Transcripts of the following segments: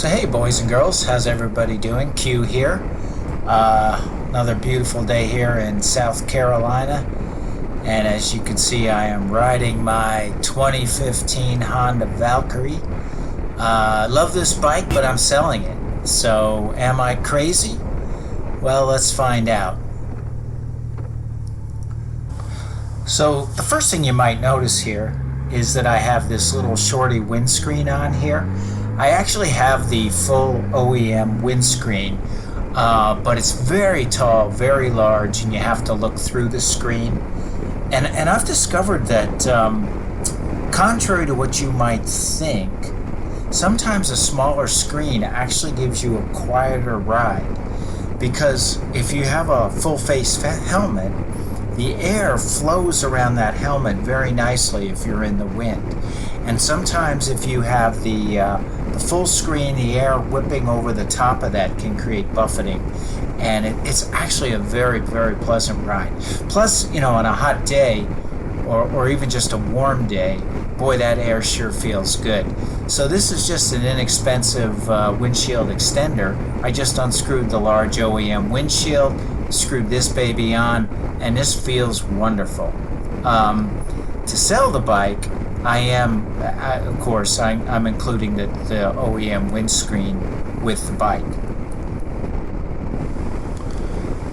So hey boys and girls, how's everybody doing? Q here. Another beautiful day here in South Carolina. And as you can see, I am riding my 2015 Honda Valkyrie. Love this bike, but I'm selling it. So am I crazy? Well, let's find out. So the first thing you might notice here is that I have this little shorty windscreen on here. I actually have the full OEM windscreen, but it's very tall, very large, and you have to look through the screen. And I've discovered that, contrary to what you might think, sometimes a smaller screen actually gives you a quieter ride. Because if you have a full face helmet, the air flows around that helmet very nicely if you're in the wind. And sometimes if you have the full screen, the air whipping over the top of that can create buffeting. And it's actually a very, very pleasant ride. Plus, you know, on a hot day, or even just a warm day, boy, that air sure feels good. So this is just an inexpensive windshield extender. I just unscrewed the large OEM windshield, screwed this baby on, and this feels wonderful. To sell the bike, of course, I'm including the OEM windscreen with the bike.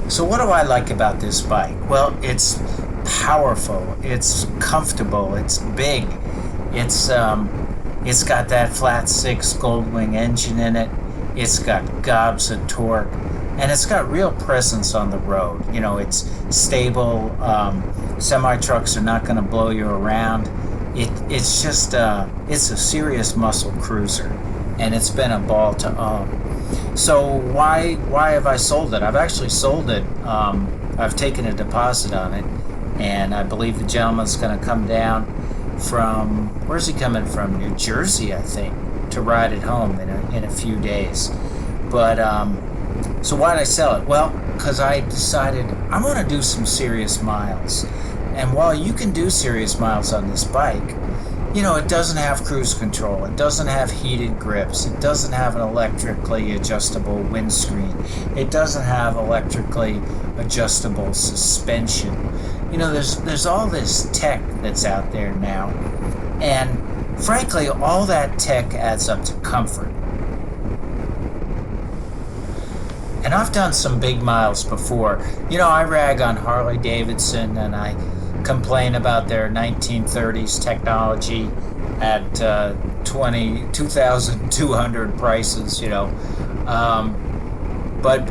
So what do I like about this bike? Well, it's powerful, it's comfortable, it's big, it's got that flat six Goldwing engine in it, it's got gobs of torque, and it's got real presence on the road. You know, it's stable. Semi-trucks are not going to blow you around. It's just it's a serious muscle cruiser, and it's been a ball to own. So why have I sold it? I've actually sold it. I've taken a deposit on it, and I believe the gentleman's going to come down from, where's he coming from? New Jersey, I think, to ride it home in a few days. But so why did I sell it? Well, because I decided I want to do some serious miles. And while you can do serious miles on this bike, you know, it doesn't have cruise control, it doesn't have heated grips, it doesn't have an electrically adjustable windscreen, it doesn't have electrically adjustable suspension. You know, there's all this tech that's out there now, and frankly, all that tech adds up to comfort. And I've done some big miles before. You know, I rag on Harley Davidson and I complain about their 1930s technology at $2,200 prices, you know. But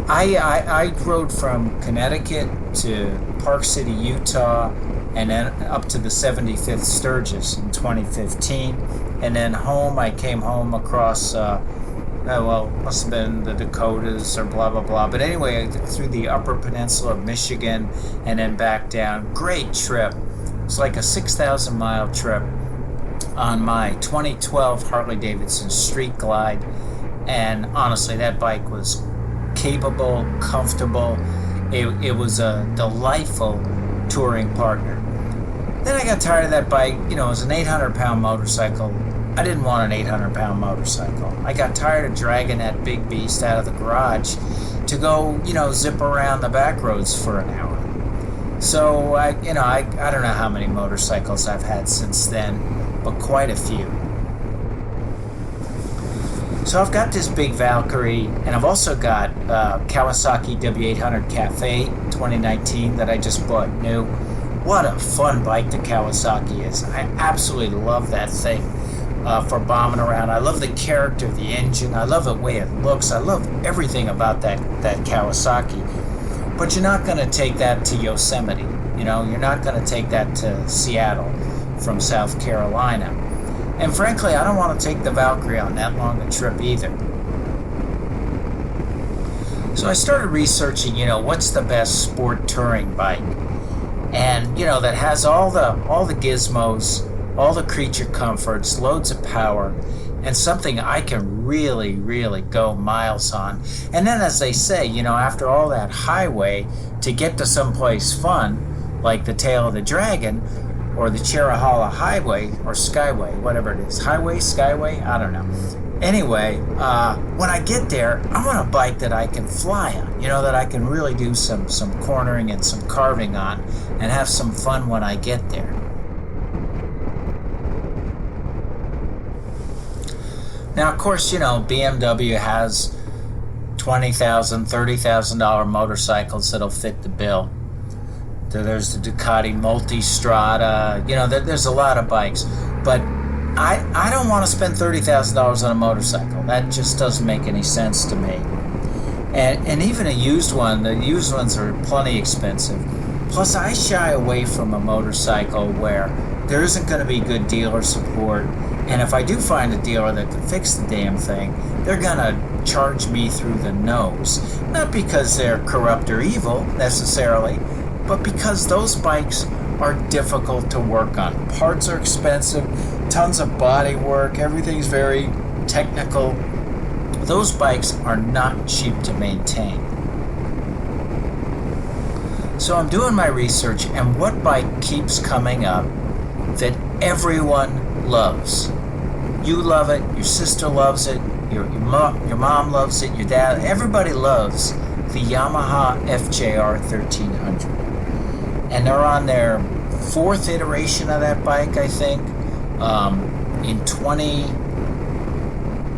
I rode from Connecticut to Park City, Utah, and then up to the 75th Sturgis in 2015. And then home, I came home across must have been the Dakotas or blah, blah, blah. But anyway, through the Upper Peninsula of Michigan and then back down. Great trip. It's like a 6,000-mile trip on my 2012 Harley Davidson Street Glide. And honestly, that bike was capable, comfortable. It was a delightful touring partner. Then I got tired of that bike. You know, it was an 800-pound motorcycle. I didn't want an 800-pound motorcycle. I got tired of dragging that big beast out of the garage to go, you know, zip around the back roads for an hour. So I don't know how many motorcycles I've had since then, but quite a few. So I've got this big Valkyrie, and I've also got Kawasaki W800 Cafe 2019 that I just bought new. What a fun bike the Kawasaki is. I absolutely love that thing. For bombing around. I love the character of the engine. I love the way it looks. I love everything about that Kawasaki. But you're not going to take that to Yosemite. You know, you're not going to take that to Seattle from South Carolina. And frankly, I don't want to take the Valkyrie on that long a trip either. So I started researching, you know, what's the best sport touring bike? And, you know, that has all the gizmos, all the creature comforts, loads of power, and something I can really, really go miles on. And then, as they say, you know, after all that highway, to get to someplace fun, like the Tail of the Dragon, or the Cherahalla Highway, or Skyway, whatever it is. Highway, Skyway, I don't know. Anyway, when I get there, I want a bike that I can fly on, that I can really do some cornering and some carving on and have some fun when I get there. Now, of course, BMW has $20,000, $30,000 motorcycles that'll fit the bill. There's the Ducati Multistrada, there's a lot of bikes. But I don't want to spend $30,000 on a motorcycle. That just doesn't make any sense to me. And even a used one, the used ones are plenty expensive. Plus, I shy away from a motorcycle where there isn't going to be good dealer support. And if I do find a dealer that can fix the damn thing, they're going to charge me through the nose. Not because they're corrupt or evil, necessarily, but because those bikes are difficult to work on. Parts are expensive, tons of body work, everything's very technical. Those bikes are not cheap to maintain. So I'm doing my research, and what bike keeps coming up that everyone loves? You love it, your sister loves it, your mom loves it, your dad, everybody loves the Yamaha FJR 1300. And they're on their fourth iteration of that bike, I think. In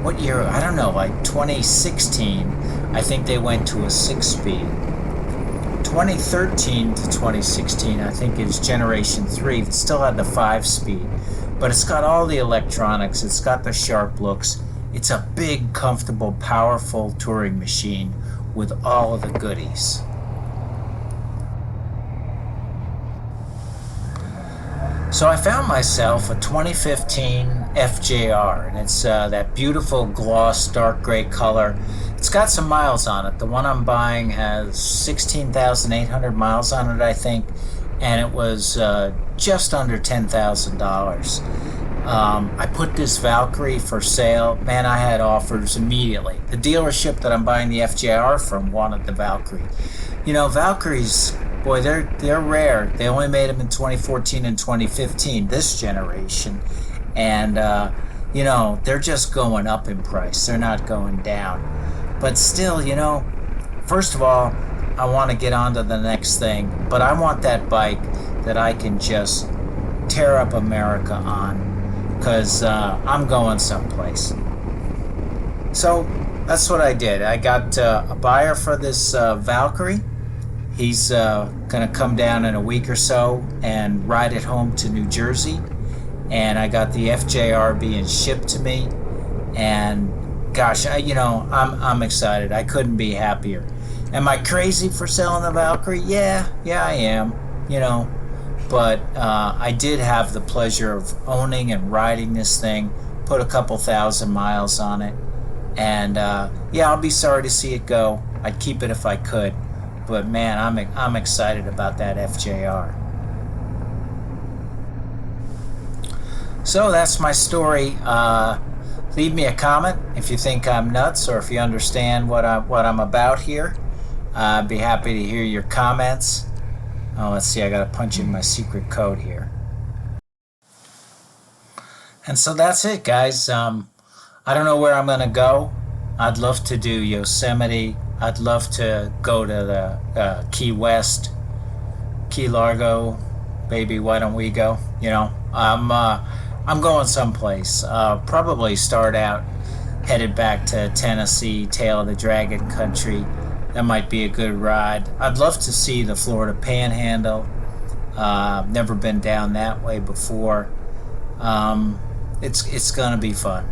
what year? I don't know, like 2016, I think they went to a 6-speed. 2013 to 2016, I think, is Generation 3. It still had the 5-speed. But it's got all the electronics. It's got the sharp looks. It's a big, comfortable, powerful touring machine with all of the goodies. So I found myself a 2015 FJR, and it's that beautiful gloss dark gray color. It's got some miles on it. The one I'm buying has 16,800 miles on it, I think, and it was just under $10,000. I put this Valkyrie for sale. Man, I had offers immediately. The dealership that I'm buying the FJR from wanted the Valkyrie. Valkyries, boy, they're rare. They only made them in 2014 and 2015, this generation. And, they're just going up in price. They're not going down. But still, first of all, I want to get on to the next thing. But I want that bike that I can just tear up America on. Because I'm going someplace. So that's what I did. I got a buyer for this Valkyrie. He's going to come down in a week or so and ride it home to New Jersey. And I got the FJR being shipped to me. And gosh, I'm excited. I couldn't be happier. Am I crazy for selling the Valkyrie? Yeah, I am. But I did have the pleasure of owning and riding this thing, put a couple thousand miles on it, and I'll be sorry to see it go. I'd keep it if I could, but man, I'm excited about that FJR. So that's my story. Leave me a comment if you think I'm nuts or if you understand what I'm about here. I'd be happy to hear your comments. Oh, let's see, I gotta punch in my secret code here. And so that's it, guys. I don't know where I'm gonna go. I'd love to do Yosemite. I'd love to go to the Key West, Key Largo. Baby, why don't we go? I'm going someplace. Probably start out headed back to Tennessee, tail of the Dragon Country. That might be a good ride. I'd love to see the Florida Panhandle. Never been down that way before. It's gonna be fun.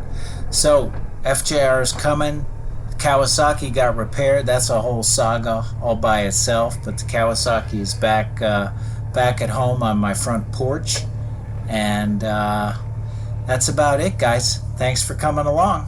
So FJR is coming. The Kawasaki got repaired. That's a whole saga all by itself. But the Kawasaki is back at home on my front porch, and that's about it, guys. Thanks for coming along.